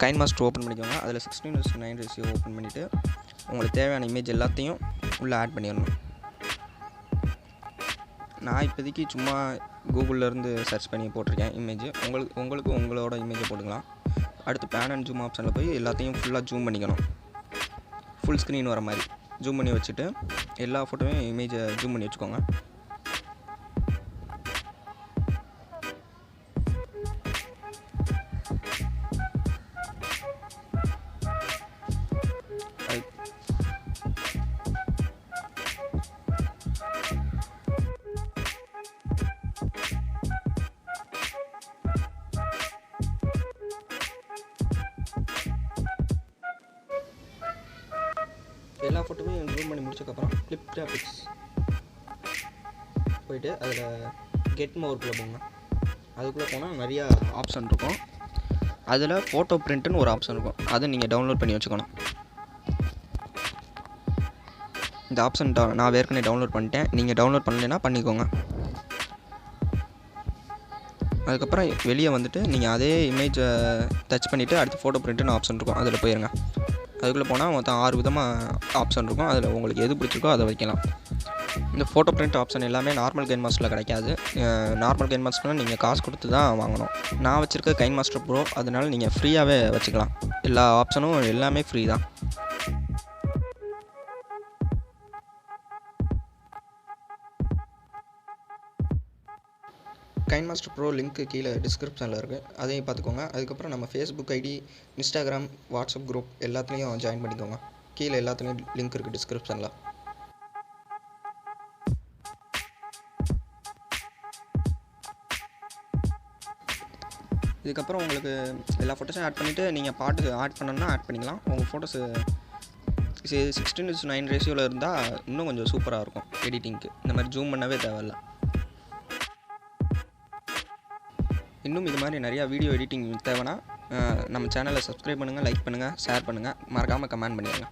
KineMaster open பண்ணிக்கோங்க. அதில் 16:9 ratio open பண்ணிவிட்டு உங்களுக்கு தேவையான இமேஜ் எல்லாத்தையும் உள்ளே ஆட் பண்ணிடணும். நான் இப்போதைக்கு சும்மா கூகுளிலேருந்து சர்ச் பண்ணி போட்டிருக்கேன் இமேஜ். உங்களுக்கு உங்களோட இமேஜை போட்டுக்கலாம். அடுத்து பேன் அண்ட் ஜூம் ஆப்ஷனில் போய் எல்லாத்தையும் ஃபுல்லாக ஜூம் பண்ணிக்கணும். ஃபுல் ஸ்க்ரீன் வர மாதிரி ஜூம் பண்ணி வச்சுட்டு எல்லா ஃபோட்டோவையும் இமேஜை ஜூம் பண்ணி வச்சுக்கோங்க. எல்லா ஃபோட்டோவையும் ஜூம் பண்ணி முடிச்சதுக்கப்புறம் ஃப்ளிப் கிராஃபிக்ஸ் போயிட்டு அதில் கெட் மோர்க்குள்ளே போங்க. அதுக்குள்ளே போனால் நிறையா ஆப்ஷன் இருக்கும். அதில் ஃபோட்டோ பிரிண்ட்டுன்னு ஒரு ஆப்ஷன் இருக்கும். அதை நீங்கள் டவுன்லோட் பண்ணி வச்சுக்கணும். இந்த ஆப்ஷன் நான் ஏற்கனவே டவுன்லோட் பண்ணிட்டேன். நீங்கள் டவுன்லோட் பண்ணலைன்னா பண்ணிக்கோங்க. அதுக்கப்புறம் வெளியே வந்துட்டு நீங்கள் அதே இமேஜை டச் பண்ணிவிட்டு அடுத்து ஃபோட்டோ பிரிண்ட்டுன்னு ஆப்ஷன் இருக்கும். அதில் போயிருங்க. அதுக்குள்ளே போனால் மொத்தம் 6 விதமாக ஆப்ஷன் இருக்கும். அதில் உங்களுக்கு எது பிடிச்சிருக்கோ அதை வைக்கலாம். இந்த ஃபோட்டோ பிரிண்ட் ஆப்ஷன் எல்லாமே நார்மல் கைன்மாஸ்டரில் கிடைக்காது. நார்மல் கைன்மாஸ்டரில் நீங்கள் காசு கொடுத்து தான் வாங்கணும். நான் வச்சுருக்க கைன்மாஸ்டர் ப்ரோ, அதனால நீங்கள் ஃப்ரீயாகவே வச்சுக்கலாம். எல்லா ஆப்ஷனும் எல்லாமே ஃப்ரீ தான். கைன்மாஸ்டர் ப்ரோ லிங்க்கு கீழே டிஸ்கிரிப்ஷனில் இருக்குது. அதையும் பார்த்துக்கோங்க. அதுக்கப்புறம் நம்ம Facebook ID, Instagram, WhatsApp group எல்லாத்துலேயும் ஜாயின் பண்ணிக்கோங்க. கீழே எல்லாத்துலேயும் லிங்க் இருக்குது டிஸ்கிரிப்ஷனில். இதுக்கப்புறம் உங்களுக்கு எல்லா ஃபோட்டோஸும் ஆட் பண்ணிவிட்டு நீங்கள் பாட்டு ஆட் பண்ணணுன்னா ஆட் பண்ணிக்கலாம். உங்கள் ஃபோட்டோஸு 16:9 ரேஷியோவில் இருந்தால் இன்னும் கொஞ்சம் சூப்பராக இருக்கும் எடிட்டிங்க்கு. இந்த மாதிரி ஜூம் பண்ணவே தேவையில்லை. இன்னும் இது மாதிரி நிறையா வீடியோ எடிட்டிங் தேவைன்னா நம்ம சேனலை சப்ஸ்கிரைப் பண்ணுங்கள், லைக் பண்ணுங்கள், ஷேர் பண்ணுங்கள், மறக்காமல் கமெண்ட் பண்ணிடுங்க.